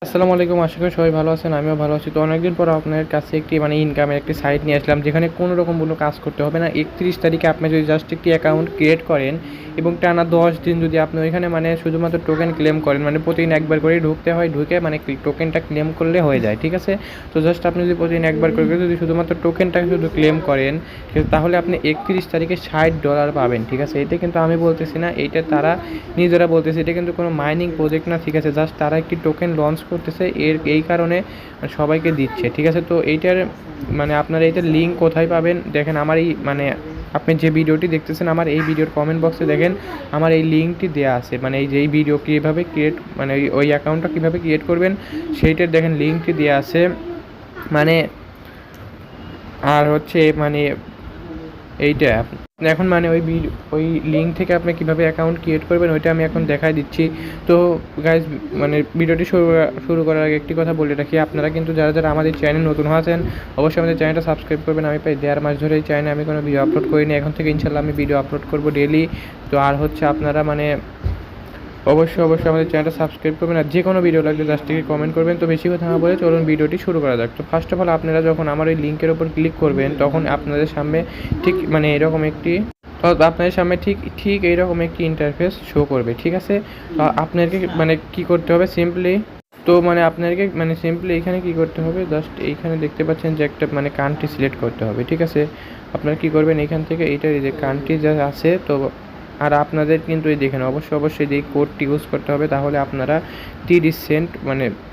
আসসালামু আলাইকুম। আশা করি সবাই ভালো আছেন। আমিও ভালো আছি। তো অনেকদিন পর আপনার কাছে একটি ইনকামের একটি সাইট নিয়ে আসলাম, যেখানে কোনো রকম কোনো কাজ করতে হবে না। 31 তারিখে আপনি যদি জাস্ট একটি অ্যাকাউন্ট ক্রিয়েট করেন এবং টানা 10 দিন যদি আপনি ওইখানে শুধুমাত্র টোকেন ক্লেম করেন, প্রতিদিন একবার করেই ঢুকতে হয়, ঢুকে টোকেনটা ক্লেম করলে হয়ে যায়। ঠিক আছে? তো জাস্ট আপনি যদি প্রতিদিন একবার করে যদি শুধুমাত্র টোকেনটা শুধু ক্লেম করেন, তাহলে আপনি 31 তারিখে $60 পাবেন। ঠিক আছে? এটা কিন্তু আমি বলতেছি না, এইটা তারা নিজেরা বলতেছে। এটা কিন্তু কোনো মাইনিং প্রজেক্ট না। ঠিক আছে? জাস্ট তারা একটি টোকেন লঞ্চ করতেছে, এই কারণে সবাইকে দিচ্ছে। ঠিক আছে? তো এইটার আপনারা এইটার লিঙ্ক কোথায় পাবেন দেখেন। আমার এই আপনি যে ভিডিওটি দেখতেছেন, আমার এই ভিডিওর কমেন্ট বক্সে দেখেন আমার এই লিঙ্কটি দেওয়া আছে। এই যে এই ভিডিও কীভাবে ক্রিয়েট ওই অ্যাকাউন্টটা কীভাবে ক্রিয়েট করবেন সেইটার দেখেন লিঙ্কটি দেওয়া আছে। আর হচ্ছে এইটা এখন ওই লিঙ্ক থেকে আপনি কীভাবে অ্যাকাউন্ট ক্রিয়েট করবেন ওইটা আমি এখন দেখাই দিচ্ছি। তো গাইজ ভিডিওটি শুরু করার আগে একটি কথা বলে রাখি, আপনারা কিন্তু যারা আমাদের চ্যানেল নতুন আছেন অবশ্যই আমাদের চ্যানেলটা সাবস্ক্রাইব করবেন। আমি প্রায় 1.5 মাস ধরে এই চ্যানেলে আমি কোনো ভিডিও আপলোড করিনি, এখন থেকে ইনশাল্লাহ আমি ভিডিও আপলোড করবো ডেলি। তো আর হচ্ছে আপনারা অবশ্যই আমাদের চ্যানেলটা সাবস্ক্রাইব করবেন, আর যে কোনো ভিডিও লাগলে জাস্ট থেকে কমেন্ট করবেন। তো বেশি কথা না বলে চলুন ভিডিওটি শুরু করা যাক। তো ফার্স্ট অফ অল আপনারা যখন আমার ওই লিঙ্কের ওপর ক্লিক করবেন, তখন আপনাদের সামনে ঠিক এরকম একটি আপনাদের সামনে ঠিক এইরকম একটি ইন্টারফেস শো করবে। ঠিক আছে? তো আপনাদেরকে কী করতে হবে সিম্পলি, তো আপনাদেরকে সিম্পলি এইখানে কী করতে হবে, জাস্ট এইখানে দেখতে পাচ্ছেন যে একটা কান্ট্রি সিলেক্ট করতে হবে। ঠিক আছে? আপনারা কী করবেন, এইখান থেকে এইটার এই যে কান্ট্রি যা আছে, তো আর আপনাদের কিন্তু এই দেখেন অবশ্যই যে কোডটি ইউজ করতে হবে, তাহলে আপনারা 30 সেন্ট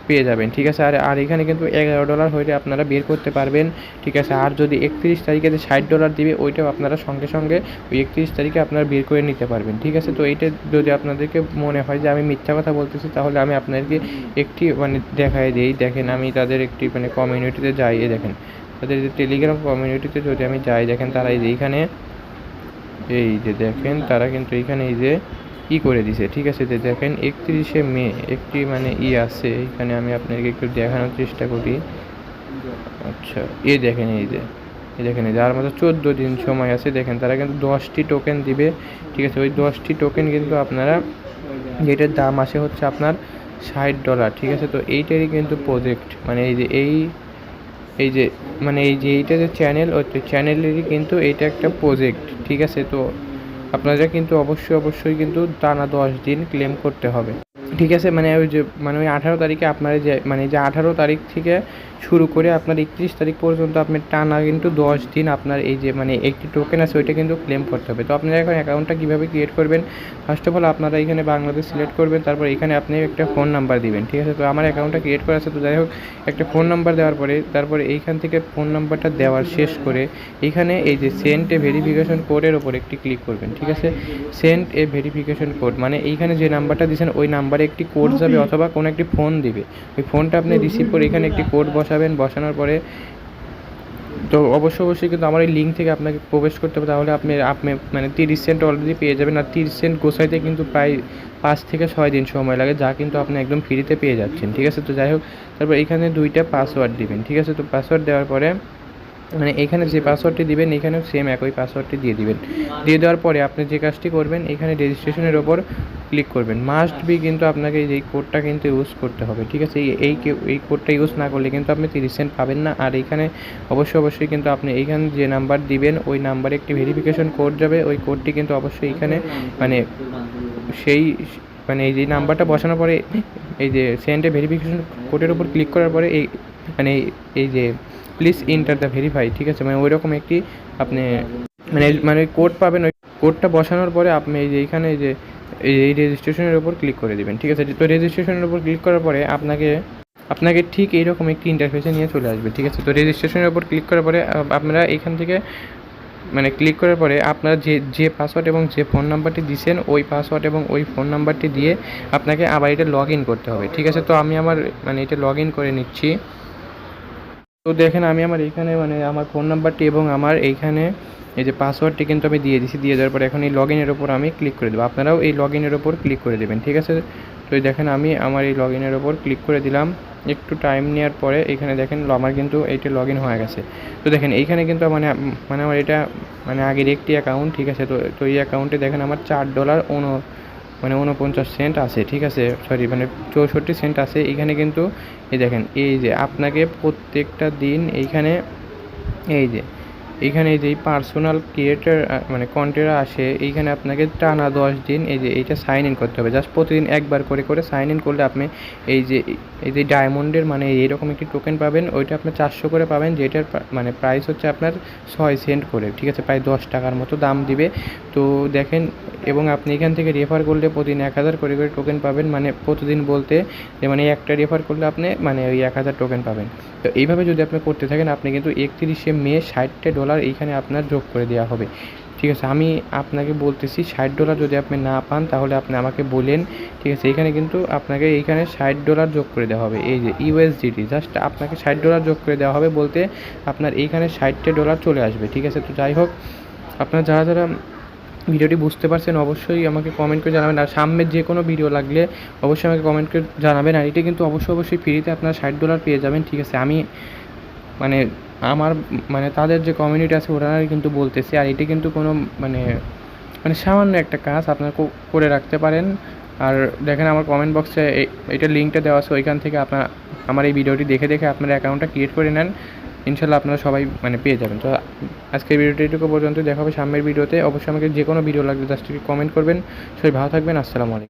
পেয়ে যাবেন। ঠিক আছে? আর এখানে কিন্তু $11 হইলে আপনারা বের করতে পারবেন। ঠিক আছে? আর যদি 31 তারিখে যে $60 দিবে, ওইটাও আপনারা সঙ্গে সঙ্গে ওই 31 তারিখে আপনারা বের করে নিতে পারবেন। ঠিক আছে? তো এইটা যদি আপনাদেরকে মনে হয় যে আমি মিথ্যা কথা বলতেছি, তাহলে আমি আপনাদেরকে একটি দেখাই দিই। দেখেন, আমি তাদের একটি কমিউনিটিতে যাই, দেখেন তাদের যে টেলিগ্রাম কমিউনিটিতে যদি আমি যাই, দেখেন তারা এইখানে এই যে দেখেন তারা কিন্তু এইখানে এই যে করে দিছে। ঠিক আছে? যে দেখেন 31শে মে একটি আছে এখানে, আমি আপনাকে একটু দেখানোর চেষ্টা করি। আচ্ছা, দেখেন এই দেখেন যার মধ্যে 14 দিন সময় আছে। দেখেন তারা কিন্তু 10টি টোকেন দিবে। ঠিক আছে? ওই 10টি টোকেন কিন্তু আপনারা, যেটার দাম আসে হচ্ছে আপনার $60। ঠিক আছে? তো এইটারই কিন্তু প্রজেক্ট এই যে এইটা যে চ্যানেল, ওই চ্যানেলেরই কিন্তু এইটা একটা প্রজেক্ট। ঠিক আছে? তো আপনারা কিন্তু অবশ্যই কিন্তু টানা 10 দিন ক্লেম করতে হবে। ঠিক আছে? ওই যে ওই 18 তারিখে আপনার যে যে 18 তারিখ থেকে শুরু করে আপনার 31 তারিখ পর্যন্ত আপনি টানা কিন্তু 10 দিন আপনার এই যে একটি টোকেন আছে ওইটা কিন্তু ক্লেম করতে হবে। তো আপনারা এখন অ্যাকাউন্টটা কীভাবে ক্রিয়েট করবেন, ফার্স্ট অফ অল আপনারা এখানে বাংলাদেশ সিলেক্ট করবেন, তারপর এখানে আপনি একটা ফোন নাম্বার দিবেন। ঠিক আছে? তো আমার অ্যাকাউন্টটা ক্রিয়েট করা আছে, তো যাই হোক একটা ফোন নাম্বার দেওয়ার পরে তারপরে এইখান থেকে ফোন নাম্বারটা দেওয়ার শেষ করে এইখানে এই যে সেন্ড এ ভেরিফিকেশন কোডের ওপর একটি ক্লিক করবেন। ঠিক আছে? সেন্ড এ ভেরিফিকেশন কোড এইখানে যে নাম্বারটা দিয়েছেন ওই নাম্বারে একটি কোড যাবে অথবা কোনো একটি ফোন দিবে। ওই ফোনটা আপনি রিসিভ করে এখানে একটি কোড বসাবেন। বসানোর পরে তো অবশ্যই কিন্তু আমার এই লিঙ্ক থেকে আপনাকে প্রবেশ করতে হবে, তাহলে আপনি 30 সেন্ট অলরেডি পেয়ে যাবেন। আর 30 সেন্ট গোছাইতে কিন্তু প্রায় 5 থেকে 6 দিন সময় লাগে, যা কিন্তু আপনি একদম ফ্রিতে পেয়ে যাচ্ছেন। ঠিক আছে? তো যাই হোক, তারপর এখানে 2টা পাসওয়ার্ড দিবেন। ঠিক আছে? তো পাসওয়ার্ড দেওয়ার পরে এখানে যে পাসওয়ার্ডটি দিবেন এখানেও সেম একই পাসওয়ার্ডটি দিয়ে দিবেন। দিয়ে দেওয়ার পরে আপনি যে কাজটি করবেন, এখানে রেজিস্ট্রেশনের ওপর ক্লিক করবেন। মাস্ট বি কিন্তু আপনাকে এই কোডটা কিন্তু ইউজ করতে হবে। ঠিক আছে? এই কোডটা ইউজ না করলে কিন্তু আপনি 30 সেন্ট পাবেন না। আর এইখানে অবশ্যই কিন্তু আপনি এইখানে যে নাম্বার দিবেন ওই নাম্বারে একটি ভেরিফিকেশন কোড যাবে। ওই কোডটি কিন্তু অবশ্যই এইখানে সেই এই যে নাম্বারটা বসানোর পরে এই যে সেন্ড এ ভেরিফিকেশন কোডের উপর ক্লিক করার পরে এই এই যে প্লিজ এন্টার দ্য ভেরিফাই। ঠিক আছে? ওই রকম একটি আপনি ওই কোড পাবেন। ওই কোডটা বসানোর পরে আপনি এই যে এইখানে এই রেজিস্ট্রেশনের উপর ক্লিক করে দেবেন। ঠিক আছে? তো রেজিস্ট্রেশনের উপর ক্লিক করার পরে আপনাকে ঠিক এইরকম একটি ইন্টারফেসে নিয়ে চলে আসবে। ঠিক আছে? তো রেজিস্ট্রেশনের উপর ক্লিক করার পরে আপনারা এইখান থেকে ক্লিক করার পরে আপনারা যে পাসওয়ার্ড এবং যে ফোন নাম্বারটি দিয়েছেন ওই পাসওয়ার্ড এবং ওই ফোন নাম্বারটি দিয়ে আপনাকে আবার এটা লগ ইন করতে হবে। ঠিক আছে? তো আমি আমার এটা লগ ইন করে নিচ্ছি। তো দেখেন আমি আমার এইখানে আমার ফোন নাম্বারটি এবং আমার এইখানে এই যে পাসওয়ার্ডটি কিন্তু আমি দিয়ে দিয়েছি। দিয়ে দেওয়ার পর এখন এই লগ ইনের ওপর আমি ক্লিক করে দেবো। আপনারাও এই লগ ইনের ওপর ক্লিক করে দেবেন। ঠিক আছে? তো দেখেন আমি আমার এই লগ ইনের ওপর ক্লিক করে দিলাম। একটু টাইম নেওয়ার পরে এখানে দেখেন আমার কিন্তু এইটা লগ ইন হয়ে গেছে। তো দেখেন এইখানে কিন্তু আমার এটা আগের একটি অ্যাকাউন্ট। ঠিক আছে? তো এই অ্যাকাউন্টে দেখেন আমার $4 মানে 49 সেন্ট আছে, ঠিক আছে, সরি মানে 64 সেন্ট আছে এইখানে। কিন্তু এই দেখেন, এই যে আপনাকে প্রত্যেকটা দিন এইখানে, এই যে এইখানে এই যে এই পার্সোনাল ক্রিয়েটার মানে কন্টেন্ট আসে, এইখানে আপনাকে টানা 10 দিন এই যে এইটা সাইন ইন করতে হবে। জাস্ট প্রতিদিন একবার করে করে সাইন ইন করলে আপনি এই যে ডায়মন্ডের মানে এইরকম একটি টোকেন পাবেন। ওইটা আপনি 400 করে পাবেন, যেটার মানে প্রাইস হচ্ছে আপনার 6 সেন্ট করে, ঠিক আছে, প্রায় 10 টাকার মতো দাম দিবে। তো দেখেন, এবং আপনি এখান থেকে রেফার করলে প্রতিদিন 1000 করে করে টোকেন পাবেন। মানে প্রতিদিন বলতে যে মানে একটা রেফার করলে আপনি মানে ওই 1000 টোকেন পাবেন। তো এইভাবে যদি আপনি করতে থাকেন, আপনি কিন্তু 31শে মে $60 এইখানে আপনার যোগ করে দেওয়া হবে, ঠিক আছে। আমি আপনাকে বলতেছি $60 যদি আপনি না পান তাহলে আপনি আমাকে বলেন, ঠিক আছে। এখানে কিন্তু আপনাকে এইখানে $60 যোগ করে দেওয়া হবে, এই যে ইউএসডিটি, জাস্ট আপনাকে $60 যোগ করে দেওয়া হবে বলতে আপনার এইখানে $60 চলে আসবে, ঠিক আছে। তো যাই হোক, আপনারা যারা যারা ভিডিওটি বুঝতে পারছেন অবশ্যই আমাকে কমেন্ট করে জানাবেন। আর সামনের যে কোনো ভিডিও লাগলে অবশ্যই আমাকে কমেন্ট করে জানাবেন। আর এটা কিন্তু অবশ্যই ফ্রিতে আপনারা $60 পেয়ে যাবেন, ঠিক আছে। আমি মানে আমার মানে তাদের যে কমিউনিটি আছে ওনারাই কিন্তু বলতেছে। আর এটি কিন্তু কোনো মানে মানে সামান্য একটা কাজ আপনারা করে রাখতে পারেন। আর দেখেন আমার কমেন্ট বক্সে এটার লিঙ্কটা দেওয়া আছে, ওইখান থেকে আপনারা আমার এই ভিডিওটি দেখে দেখে আপনার অ্যাকাউন্টটা ক্রিয়েট করে নেন, ইনশাল্লাহ আপনারা সবাই মানে পেয়ে যাবেন। তো আজকের ভিডিওটি এটুকু পর্যন্ত, দেখা হবে সামনের ভিডিওতে। অবশ্যই আমাকে যে কোনো ভিডিও লাগলে জাস্ট কমেন্ট করবেন। সবাই ভালো থাকবেন, আসসালামু আলাইকুম।